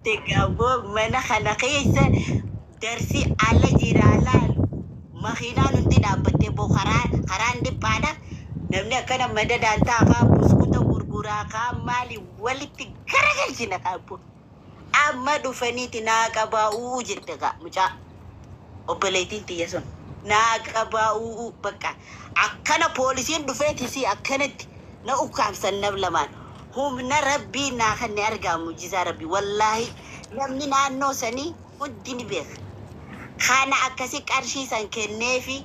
تقابو من خنقيس درسي على جيرالال ما خينا ننتي دابتي بو خران دي بادا نمني كان مدد انتا بسكوتا غرغرا مالي ولتي كرغل جنا كابو أما دفنيتي ناقبا وجدتك مجا وبليتين تيسون ناقبا وبكا أكنا بوليسين دفنتي سي أكنت نأوكام سنب لمان هم نربي ناخني أرقى مجزا ربي والله نمني نانو سني وديني بيخ خانا أكسيك أرشي سن كنيفي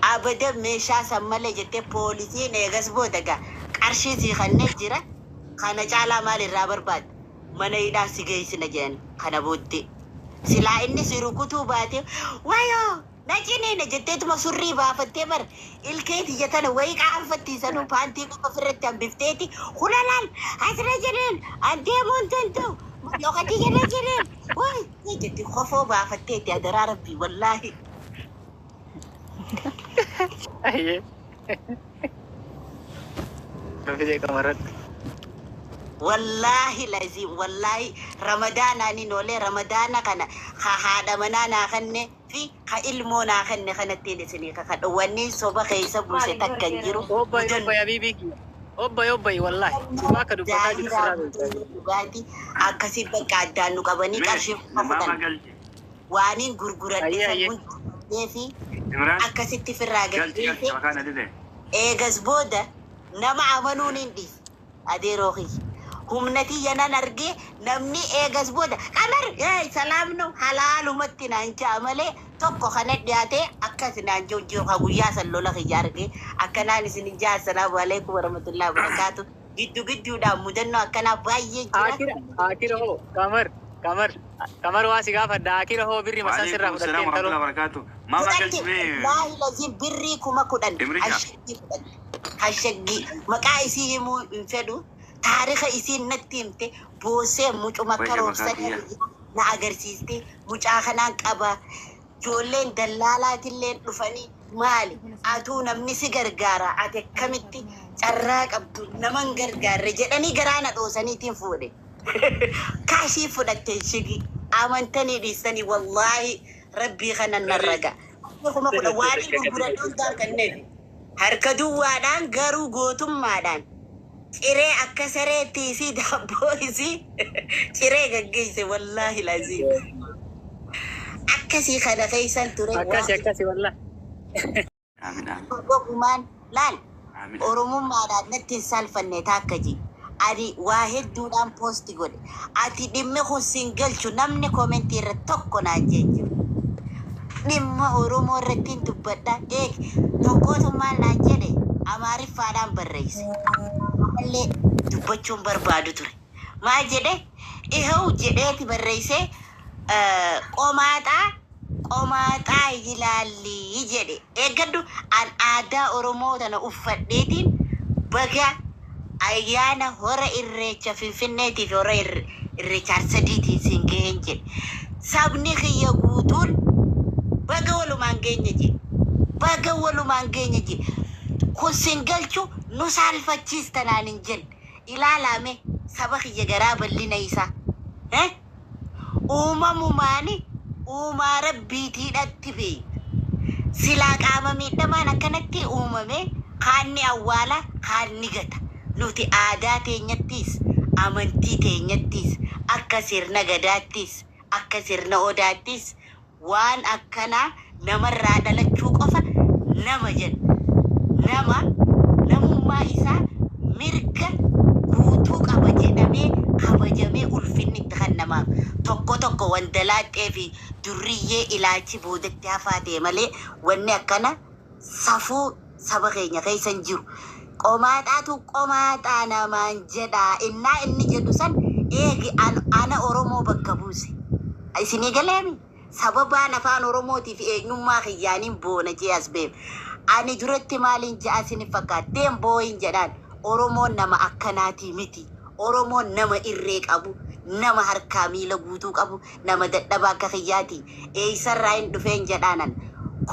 أبدا ميشا سمالي جتة بوليسين ايغس بودكا أرشي سي خاني جرا خانا جالا مالي رابر باد mana ida sige sinajan kana botte sila inni siru kutubati wayo najini na jette tuma surri ba fatte bar ilkeeti jatana way ka anfatti sanu panti ko firrati am bifteti khulalan asra jenen ante montanto lokati jenen way jette khofo ba fatteti adara rabbi wallahi aye kaje kamarat والله لازم والله رمضان أني نولي رمضان كنا هذا منانا خنّي في خإلمونا خنّي خنّتين سني خد واني صوبا خيسة بوسة تكنجرو أوبا يا بيبي أوبا والله ما كدو بكاجي سراب بعدي أكسي بكادانو كبني كارشيف مفدان وانين غرغرة تسمون يفي أكسي تفرّاجة إيجاز بودا نما عملونين دي أدي روحي humnati yana narge namni egas boda kamar salamno halalu mattina ancha amale tokko khanet diate akasina jojo kaguya sallola khijarge akana ni sin ja assalamu alaykum wa rahmatullahi wa barakatuh giddu da mudanno akana bayye akira ho kamar wasi gafa da akira ho birri masan sirra mudatte assalamu alaykum wa barakatuh mama kalsme wallahi lazim birri kuma kudan hashagi maqaisi mu infedu تاريخ إسين نتيمته بوسه مچو مكروه سنة ناقر سيسته مچاخنا كابا جولين دلالات اللين رفاني مالي آتونا منسي غرغارا آتي كمتي چراك عبدو نمان غرغار رجلاني غرانا دوساني تين فودي كاشي فودك تنشيكي آمانتاني ديستاني والله ربي خنا نرغا كما كنا واري بغرادون دان كنفي هركدو وادان غارو غوتم مادان Cire akasare tisi dabo isi cire gaggese wallahi lazim akasi kada kaisan ture akasi wallah amin kuman lan oromo mara netti salfanne takaji ari wahid dudan posti god ati dimme ko single chu namne commenti re tokko na jeje dimma oromo retin tubada tokko to mal na jede amari fadan barreisi alle dubbachun barbadu ture ma jede ihau jedeti barreise qomata yilali jede egaddu an ada oromo dana uffaddetin baga ayana hora irrecha finfinneti hora irrecha saditi singenje sabni khiya gutul baga wolu mangenye kusingalchu nusalfachista naninjel ilalame sabakhi jagara ballina isa umamumani uma rabbiti dattibe sila qama midamana kanatti umame khanni awwala khanni gata nuti aadaa teenyattis amantii teenyattis akka sirna gadaattis akka sirna odaattis waan akkana namarraa dhalachuu qofa nama jedha namummaa isaa mirga guutuu qaba jedhamee kabajamee ulfinni itti kennamaaf tokko wandalaaxee fi durriyyee ilaalchi boodatti hafaatee malee wanni akkana safuu saba keenya keessan jiru qomaaxaa namaan jedhaa inni jedhu san eegi ana Oromoo bakka buuse isinii galeemi sababaan afaan Oromootiif eenyummaa kiyyaaniin boona jee as beem ani duratti maaliin ja'a isin fakkaateen booyin jedhaan Oromoon nama akkanaatii miti Oromoon nama irree qabu nama harkaa miila guutuu qabu nama dadhabaa akka kiyyaati eeysarraa hin dhufeen jedhaanan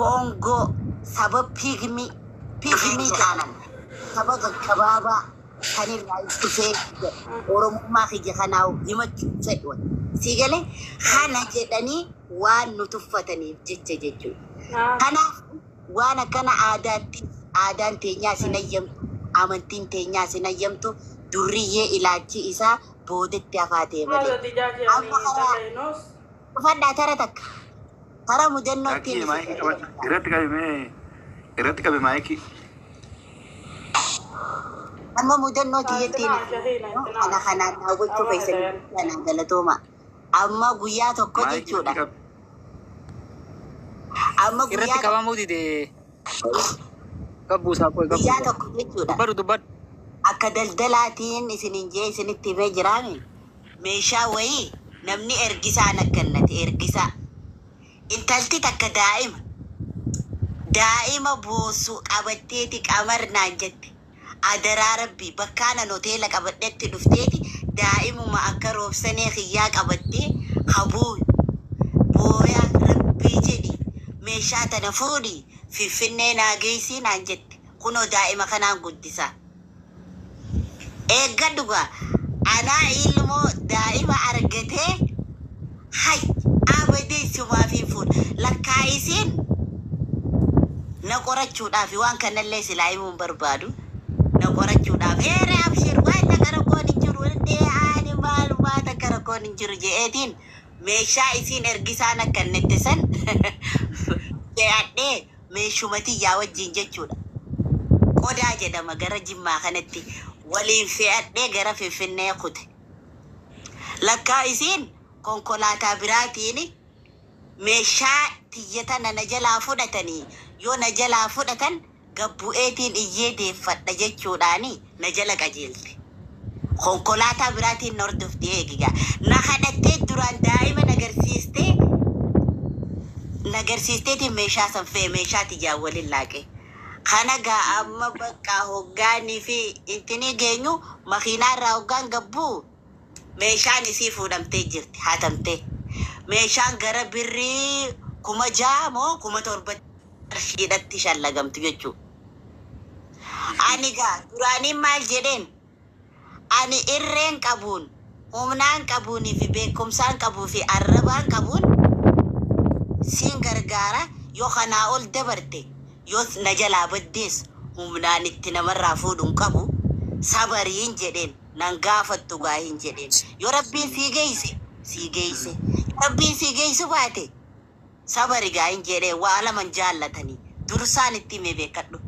Koongoo sabab pigmii jedhaanan saba gaggabaabaa kan irraa ittufee oromummaa kiyya kanaa himachuu fedhu siigalee kana jedhanii waan nu tuffataniif jecha jechuudha. Kanaaf waan akkana aadaan teenyaa sin ayyamtu amantiin teenyaa sin ayyamtu durriyyee ilaalchi isaa boodetti hafaatee malee. Amma karaa ufadhaa tara takka karaa mudannootti irratti qabe maayikii. Amma mudannootti jettiin kana kanaan daawwachuu keessatti kanaan galatooma. Amma guyyaa tokko jechuudha. Amma irratti qabamuu dide gabbuusaa qoy guyyaa tokko jechuudha. Dubbadhu. Akka daldalaatiin isiniin jee isinitti himee jiraame meeshaa wayii namni ergisaan akkannate ergisaa. Intalti takka daa'ima boosu qabatteeti qamarnaan jette. Adaraa rabbii bakkaanan hoteela qabadhetti dhufteeti daa'imuma akka roobsanee kiyyaa qabattee habuu booyaa rabbii jedhi meeshaa tana fuudhi finfinnee naageessii naan jette kunoo daa'ima kanaan guddisaa. Eeggadhugaa anaa ilmoo daa'ima argatee hay abadee sumaa fi fuudha lakkaa'isiin na qorachuudhaaf waan kanallee silaa himuun barbaadu. Na qorachuudhaaf heere abshir waan takara koon hin jiru ani maalumaa takara koon hin jiru je'eetiin meeshaa isiin ergisaan akkannette san fe'adhee meeshumati yaa wajjin jechuudha. Qodaa jedhama gara Jimmaa kanatti waliin fe'adhee gara Finfinnee kute. Lakkaa isiin konkolaataa biraatiin meeshaa tiyyata na jalaa fudhatanii yoo na jalaa fudhatan gabbu'eetiin iyyee deeffadha jechuudhaani na jala qajeelte. Konkolaataa biraatiin hordofti eegigaa. Na kadhattee duraan daa'ima nagarsiisteetiin meeshaa san fe'e meeshaa tijaan waliin laaqe. Kana gaa amma bakka hoggaanii fi intini geenyu makiinaarraa hoggaan gabbuu meeshaan isii fuudhamtee jirti hatamtee. Meeshaan gara birrii 6,000 moo 7,000 qarshiidhatti shallagamtu jechuudha. Ani gaa duraaniin maal jedheen ani irreen qabuun humnaan qabuunii fi beekumsaan qabuu fi arrabaan qabuun siin gargaara yoo kanaa ol dabarte yoo na jalaa baddees humnaan itti namarraa fuudhuun qabu sabariin jedheen nan gaafattu gaa hin jedheen yoo rabbiin sii geeyse rabbiin sii geeysu baate sabari gaa hin jedheen waa laman jaallatanii dursaan itti himee beekadhu.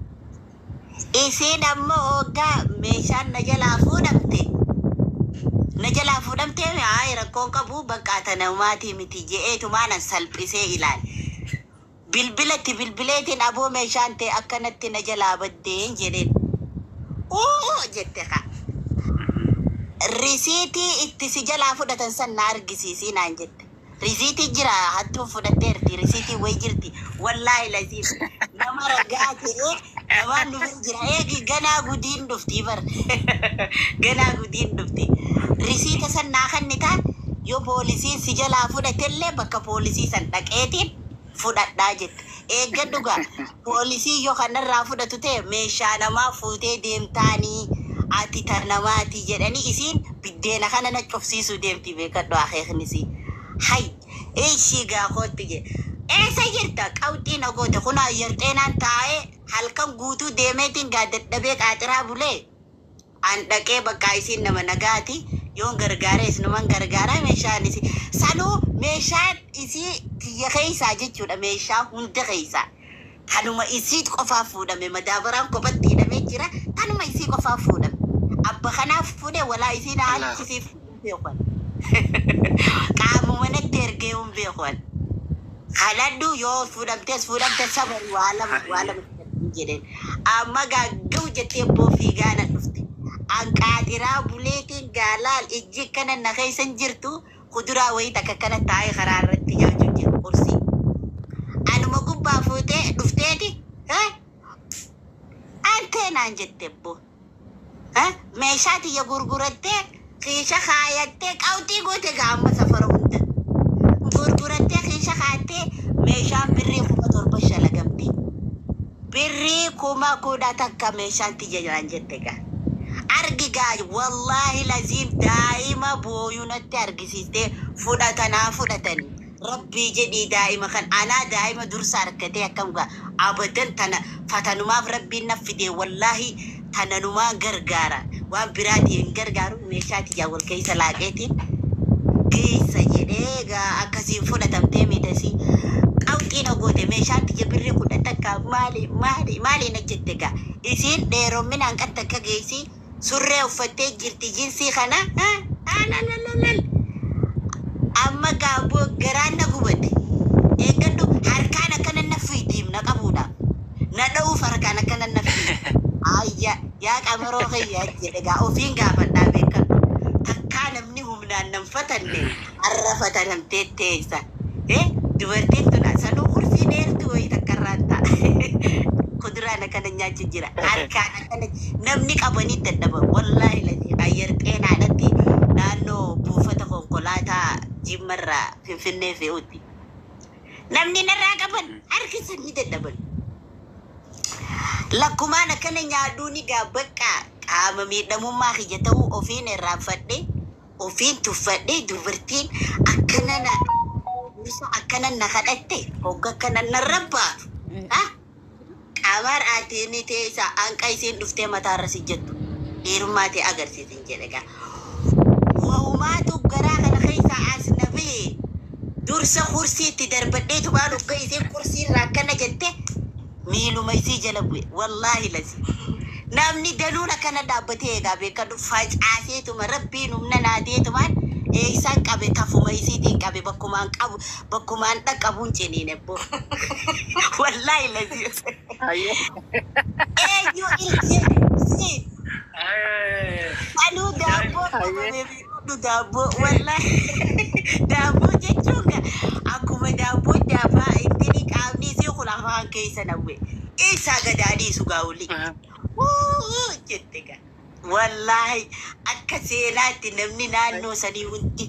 Isiin amma hoggaa meeshaan na jalaa fuudhamte haa rakkoon qabu bakka tanamaatii miti je'eetumaanan salphisee ilaali. Bilbileetiin aboo meeshaan ta'e akkanatti na jalaa baddeen jedheen. Jette ka. Risiitii itti si jalaa fudhatan san na argisiisii naan jette. Risiitii jira hattuun fudhatteerti risiitii wayi jirti wallaahi lasiif nama ragaa ta'ee namaan dhufee jira eegi ganaa gudiin dhufti bar ganaa gudiin dhufti. Risiita san naa kannitaan yoo poolisiin si jalaa fudhatellee bakka poolisii san dhaqeetiin fudhadhaa jette. Eeggadhu gaa poolisii yoo kanarraa fudhatu ta'e meeshaa namaa fuutee deemtaanii ati tarnamaati jedhanii isiin biddeena kana na cufsiisuu deemti beekadhu akeeknisi. Hay ishii gaa kootti jedhe eessa jirta qawxii na goote kun ayyarxeenaan taa'ee halkan guutuu deemeetiin gaa dadhabee qaaxiraa bulee an dhaqee bakka isiin nama nagaati yoon gargaarees numan gargaaraa meeshaan isii sanuu meeshaan isii tiyya keessaa jechuudha meeshaa hunda keessaa kanuma isii qofaaf fuudhame madaabaraan kophatti hidhamee jira kanuma isii qofaaf fuudhame abba kanaaf fuudhe walaa isiin haalchisiif beekan qaamuma natti ergee hun beekan haladhu yoo fuudhamte sabari waa lama jedheen amma gaggau jettee boofii gaana dhufte anqaatiraa buleetiin gaalaal ijji kana na keessan jirtu kuduraa wayii takka kana taa'ee karaa irratti nyaachuu jira kursii anuma gubbaa fuutee dhufteeti antee naan jette boo meeshaa tiyya gurgurattee kiisha kaayattee qawxii goote gaamma safara hunda gurgurattee kiisha kaayattee meeshaan birrii 7,000 shalagamte birrii 10,000 takka meeshaan tiyya jiraan jette gaa argigaa wallahi lazim daa'ima booyuu natti argisiiste fudhatanii rabbii jedhii daa'ima kan anaa daa'ima dursa argatee akkam gaa abadan tana fatanumaaf rabbiin na fide wallahi tananumaa gargaara waan biraatii hin gargaaru meeshaati yaa wal keessa laaqeetiin geessa jedhee gaa akkasiin fudhatamtee miidhasii qawxiina goote meeshaatti jabirri kudha takka maali na jette gaa isiin dheeromminaan kan takka geessii surree uffattee jirti jinsii kana alalalal amma gaaboo garaan na gubate eeggadhu harkaan akkana na fiitiim na qabuudhaaf na dha'uuf harkaan akkana na fiitiim ayya yaa qamaroo kayyaa jedhe gaa ofiin gaafadhaa beekadhu takkaa namni humnaan nan fatanne har'a fatanamtee teessa dubartiin tuna sanuu kursii dheertu wayi takkarraan ta'a kuduraan akkana nyaachu jira harkaan akkana namni qabanii dadhaba wallahi lati ayyar xeenaadhatti naannoo buufata konkolaataa jimmarraa finfinnee fe'utti namni narraa qaban harkisanii dadhaban lakkumaan akkana nyaaduu ni gaabbaqqaa qaama miidhamummaa kiyya ta'uu ofiin irraanfadhe ofiin tuffadhe dubartiin akkana na kadhatte hogga akkana narrabbaatu qaamaar aatiini teessa anqa isiin dhuftee mataarra si jettu dhiirummaa ta'e agarsiisin jedhe gaa waumaatu garaa kana keessaa as nabee dursa kursiitti darbadheetu baan ugga isiin kursiirraa akkana jette miiluma isii jala bu'e wallaahi lasi namni danuun akkana dhaabbatee eegaa beekadhu facaaseetuma rabbiin humna naateetumaan eeysaan qabe kafuma isiitiin qabe bakkumaan dhaqqabuun ciniin ebboo wallaahi lasi eenyu ilje anuu daabboo qabame daabboo wallaahi daabboo jechuun akkuma daabboo daafaa ittini qaamni isii kun afaan keessa nawwe isaa gadaadhii sugaawuli jette gaa wallahi akka seenaatti namni naannoo sanii hundi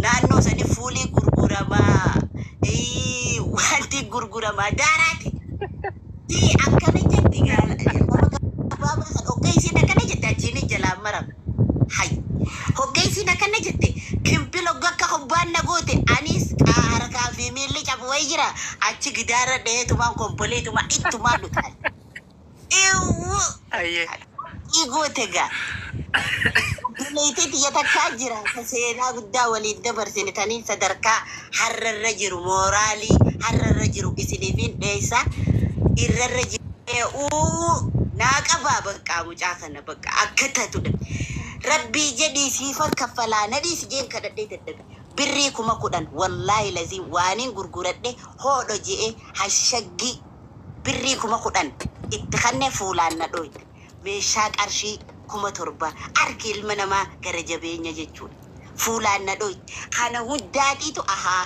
naannoo sanii fuulii gurguramaa wanti gurguramaa daaraati akkana jetti gabaabaa hoggeessiin akkana jette achiin jalaan maram hay hoggeessiin akkana jette kimpilo gakka kubbaan na goote anis harkaa fi miilli cabu wayi jira achi gidaara dheetumaan kompoleetumaan ittumaan dhutaan igoote gaa duleetii takkaa jira seenaa guddaa waliin dabarsinitanii sadarkaa harrarra jiru mooraalii harrarra jiru isiniifin dheessa irrarra jiru naa qabaa baqqaa mucaa kana bakka akka tatudha rabbii jedhii siifan kaffalaa nadhii si jeen kadhadhee dadhabe birrii 10,000 wallaahi lazii waaniin gurguradhe hoodho je'e hashaggi birrii 10,000 itti kannee fuulaan na dhoyte meeshaa qarshii 7,000 arki ilma namaa gara jabeenya jechuudha fuulaan na dhoyte kana hundaaqiitu ahaa